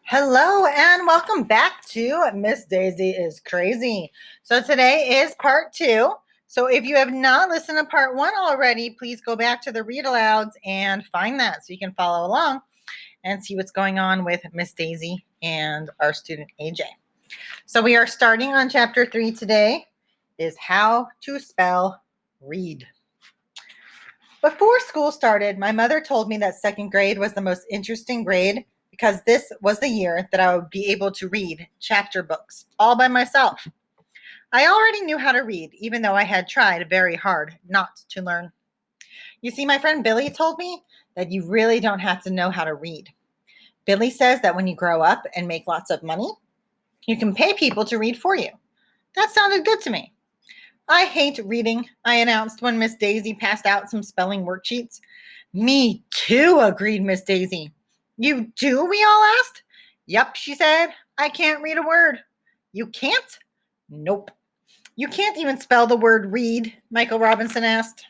Hello and welcome back to Miss Daisy is Crazy. So today is part 2. So if you have not listened to part 1 already, please go back to the read alouds and find that so you can follow along and see what's going on with Miss Daisy and our student AJ. So we are starting on chapter 3 today, is how to spell read. Before school started, my mother told me that second grade was the most interesting grade because this was the year that I would be able to read chapter books all by myself. I already knew how to read, even though I had tried very hard not to learn. You see, my friend Billy told me that you really don't have to know how to read. Billy says that when you grow up and make lots of money, you can pay people to read for you. That sounded good to me. I hate reading, I announced when Miss Daisy passed out some spelling worksheets. Me too, agreed Miss Daisy. You do? We all asked. Yup, she said. I can't read a word. You can't? Nope. You can't even spell the word read, Michael Robinson asked.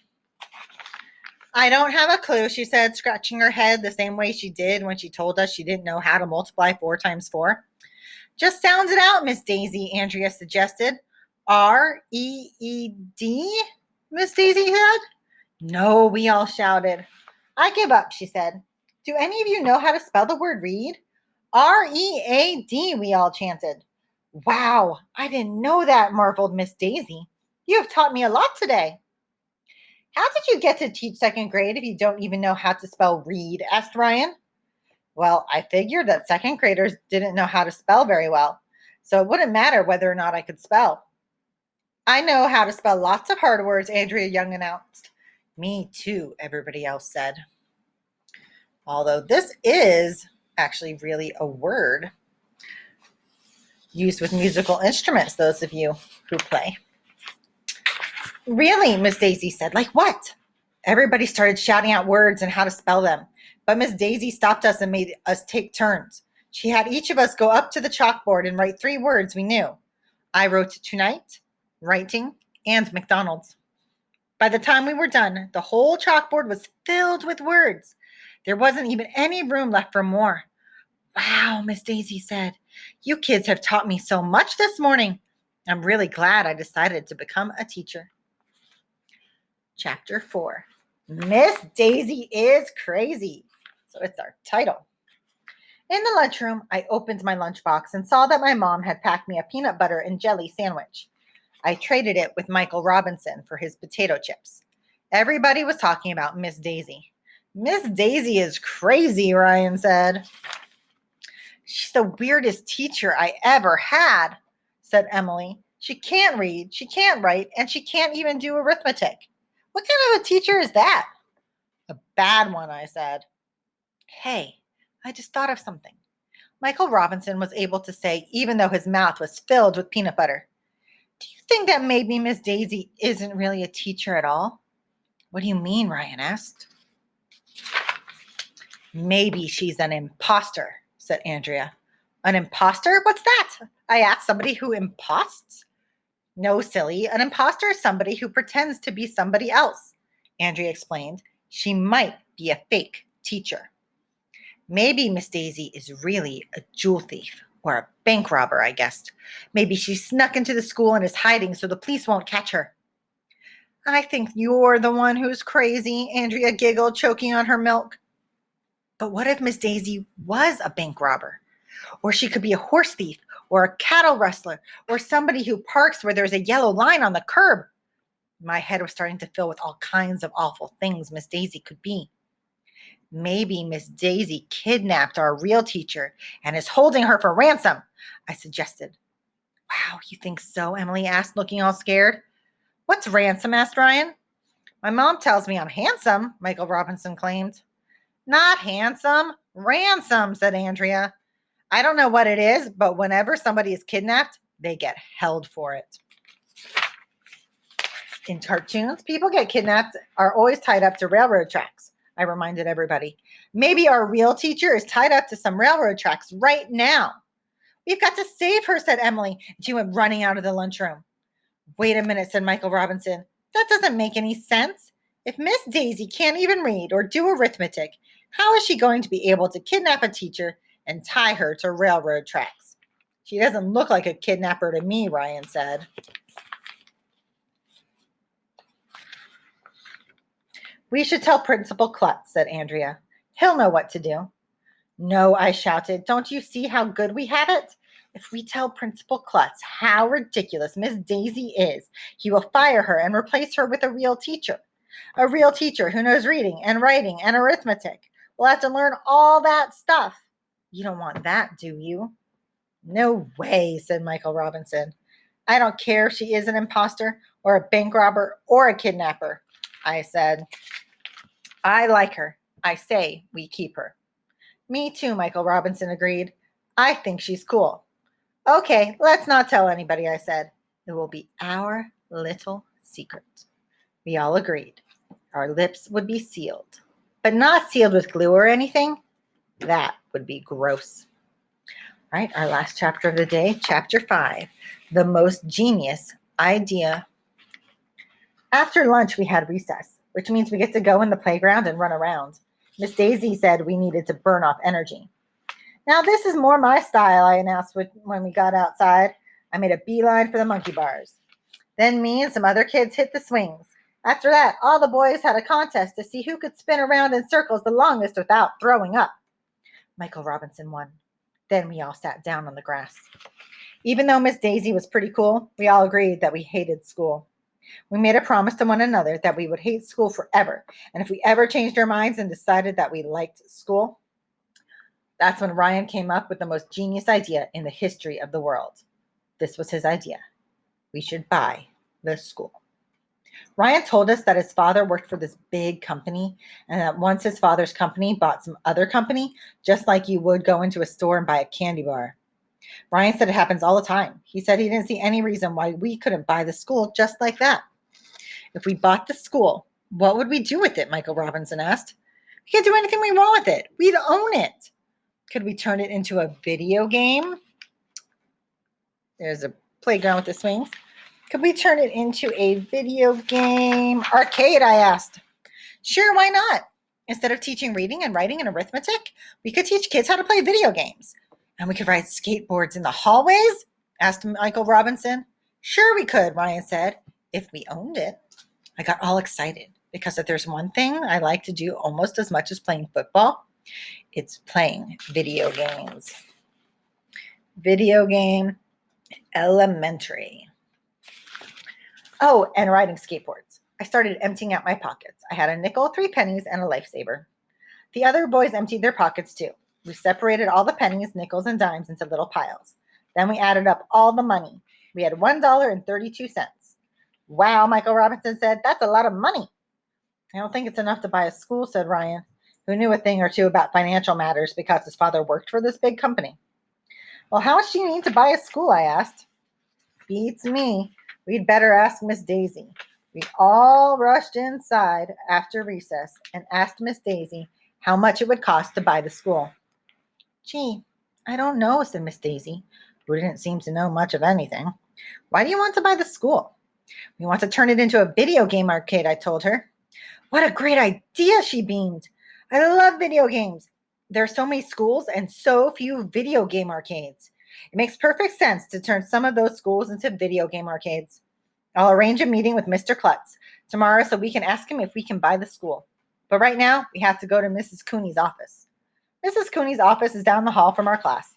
I don't have a clue, she said, scratching her head the same way she did when she told us she didn't know how to multiply 4 times 4. Just sound it out, Miss Daisy, Andrea suggested. R-E-E-D, Miss Daisy said. No, we all shouted. I give up, she said. Do any of you know how to spell the word read? R-E-A-D, we all chanted. Wow, I didn't know that, marveled Miss Daisy. You have taught me a lot today. How did you get to teach second grade if you don't even know how to spell read? Asked Ryan. Well, I figured that second graders didn't know how to spell very well, so it wouldn't matter whether or not I could spell. I know how to spell lots of hard words, Andrea Young announced. Me too, everybody else said. Although this is actually really a word used with musical instruments, those of you who play. Really, Miss Daisy said. Like what? Everybody started shouting out words and how to spell them. But Miss Daisy stopped us and made us take turns. She had each of us go up to the chalkboard and write 3 words we knew. I wrote tonight, writing, and McDonald's. By the time we were done, the whole chalkboard was filled with words. There wasn't even any room left for more. Wow, Miss Daisy said. You kids have taught me so much this morning. I'm really glad I decided to become a teacher. Chapter 4. Miss Daisy is Crazy. So it's our title. In the lunchroom, I opened my lunchbox and saw that my mom had packed me a peanut butter and jelly sandwich. I traded it with Michael Robinson for his potato chips. Everybody was talking about Miss Daisy. Miss Daisy is crazy, Ryan said. She's the weirdest teacher I ever had, said Emily. She can't read, she can't write, and she can't even do arithmetic. What kind of a teacher is that? A bad one, I said. Hey, I just thought of something. Michael Robinson was able to say, even though his mouth was filled with peanut butter. Do you think that maybe Miss Daisy isn't really a teacher at all? What do you mean? Ryan asked. Maybe she's an imposter, said Andrea. An imposter? What's that? I asked. Somebody who imposts? No, silly. An imposter is somebody who pretends to be somebody else, Andrea explained. She might be a fake teacher. Maybe Miss Daisy is really a jewel thief or a bank robber, I guessed. Maybe she snuck into the school and is hiding so the police won't catch her. I think you're the one who's crazy, Andrea giggled, choking on her milk. But what if Miss Daisy was a bank robber? Or she could be a horse thief or a cattle rustler or somebody who parks where there's a yellow line on the curb. My head was starting to fill with all kinds of awful things Miss Daisy could be. Maybe Miss Daisy kidnapped our real teacher and is holding her for ransom, I suggested. Wow, you think so? Emily asked, looking all scared. What's ransom? Asked Ryan. My mom tells me I'm handsome, Michael Robinson claimed. Not handsome, ransom, said Andrea. I don't know what it is, but whenever somebody is kidnapped, they get held for it. In cartoons, people get kidnapped are always tied up to railroad tracks, I reminded everybody. Maybe our real teacher is tied up to some railroad tracks right now. We've got to save her, said Emily. She went running out of the lunchroom. Wait a minute, said Michael Robinson. That doesn't make any sense. If Miss Daisy can't even read or do arithmetic, how is she going to be able to kidnap a teacher and tie her to railroad tracks. She doesn't look like a kidnapper to me, Ryan said. We should tell Principal Klutz, said Andrea. He'll know what to do. No, I shouted. Don't you see how good we have it? If we tell Principal Klutz how ridiculous Miss Daisy is, he will fire her and replace her with a real teacher. A real teacher who knows reading and writing and arithmetic. We'll have to learn all that stuff. You don't want that, do you? No way, said Michael Robinson. I don't care if she is an imposter or a bank robber or a kidnapper, I said. I like her. I say we keep her. Me too, Michael Robinson agreed. I think she's cool. Okay, let's not tell anybody, I said. It will be our little secret. We all agreed. Our lips would be sealed, but not sealed with glue or anything. That would be gross. All right, our last chapter of the day, chapter 5, the most genius idea. After lunch, we had recess, which means we get to go in the playground and run around. Miss Daisy said we needed to burn off energy. Now, this is more my style, I announced when we got outside. I made a beeline for the monkey bars. Then me and some other kids hit the swings. After that, all the boys had a contest to see who could spin around in circles the longest without throwing up. Michael Robinson won. Then we all sat down on the grass. Even though Miss Daisy was pretty cool, we all agreed that we hated school. We made a promise to one another that we would hate school forever. And if we ever changed our minds and decided that we liked school, that's when Ryan came up with the most genius idea in the history of the world. This was his idea. We should buy the school. Ryan told us that his father worked for this big company and that once his father's company bought some other company, just like you would go into a store and buy a candy bar. Ryan said it happens all the time. He said he didn't see any reason why we couldn't buy the school just like that. If we bought the school, what would we do with it? Michael Robinson asked. We can't do anything we want with it. We'd own it. Could we turn it into a video game? There's a playground with the swings. Could we turn it into a video game arcade? I asked. Sure, why not? Instead of teaching reading and writing and arithmetic, we could teach kids how to play video games. And we could ride skateboards in the hallways? Asked Michael Robinson. Sure we could, Ryan said, if we owned it. I got all excited because if there's one thing I like to do almost as much as playing football, it's playing video games. Video game elementary. Oh, and riding skateboards. I started emptying out my pockets. I had a nickel, 3 pennies, and a lifesaver. The other boys emptied their pockets too. We separated all the pennies, nickels, and dimes into little piles. Then we added up all the money. We had $1.32. Wow, Michael Robinson said, that's a lot of money. I don't think it's enough to buy a school, said Ryan, who knew a thing or two about financial matters because his father worked for this big company. Well, how much do you need to buy a school? I asked. Beats me. We'd better ask Miss Daisy. We all rushed inside after recess and asked Miss Daisy how much it would cost to buy the school. Gee, I don't know, said Miss Daisy, who didn't seem to know much of anything. Why do you want to buy the school? We want to turn it into a video game arcade, I told her. What a great idea, she beamed. I love video games. There are so many schools and so few video game arcades. It makes perfect sense to turn some of those schools into video game arcades. I'll arrange a meeting with Mr. Klutz tomorrow so we can ask him if we can buy the school. But right now, we have to go to Mrs. Cooney's office. Mrs. Cooney's office is down the hall from our class.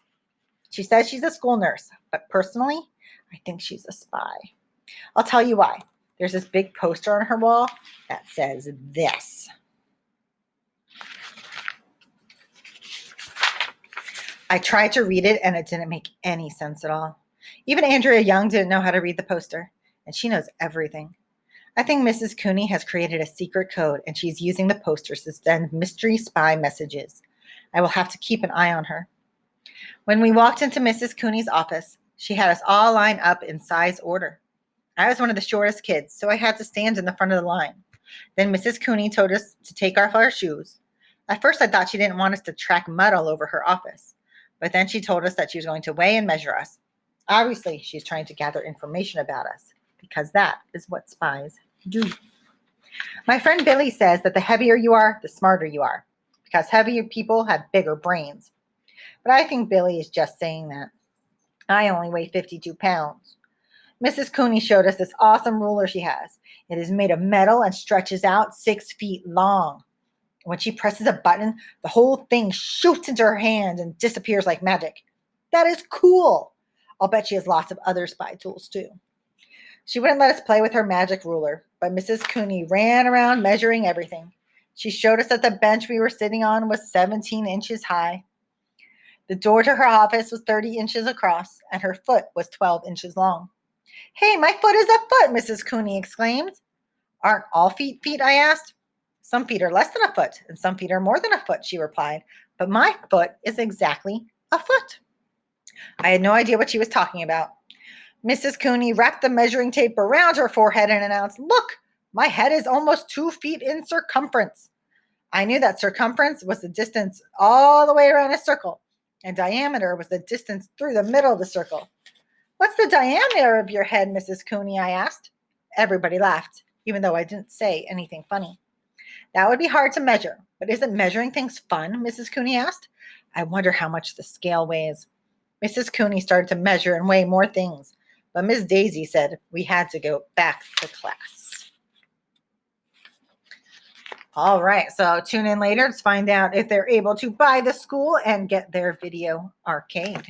She says she's a school nurse, but personally, I think she's a spy. I'll tell you why. There's this big poster on her wall that says this. I tried to read it and it didn't make any sense at all. Even Andrea Young didn't know how to read the poster, and she knows everything. I think Mrs. Cooney has created a secret code and she's using the posters to send mystery spy messages. I will have to keep an eye on her. When we walked into Mrs. Cooney's office, she had us all line up in size order. I was one of the shortest kids, so I had to stand in the front of the line. Then Mrs. Cooney told us to take off our shoes. At first, I thought she didn't want us to track mud all over her office. But then she told us that she was going to weigh and measure us. Obviously, she's trying to gather information about us, because that is what spies do. My friend Billy says that the heavier you are, the smarter you are, because heavier people have bigger brains. But I think Billy is just saying that. I only weigh 52 pounds. Mrs. Cooney showed us this awesome ruler she has. It is made of metal and stretches out 6 feet long. When she presses a button, the whole thing shoots into her hand and disappears like magic. That is cool. I'll bet she has lots of other spy tools too. She wouldn't let us play with her magic ruler, but Mrs. Cooney ran around measuring everything. She showed us that the bench we were sitting on was 17 inches high. The door to her office was 30 inches across, and her foot was 12 inches long. Hey, my foot is a foot, Mrs. Cooney exclaimed. Aren't all feet feet? I asked. Some feet are less than a foot, and some feet are more than a foot, she replied. But my foot is exactly a foot. I had no idea what she was talking about. Mrs. Cooney wrapped the measuring tape around her forehead and announced, Look, my head is almost 2 feet in circumference. I knew that circumference was the distance all the way around a circle, and diameter was the distance through the middle of the circle. What's the diameter of your head, Mrs. Cooney? I asked. Everybody laughed, even though I didn't say anything funny. That would be hard to measure, but isn't measuring things fun? Mrs. Cooney asked. I wonder how much the scale weighs. Mrs. Cooney started to measure and weigh more things, but Miss Daisy said we had to go back to class. All right, so tune in later to find out if they're able to buy the school and get their video arcade.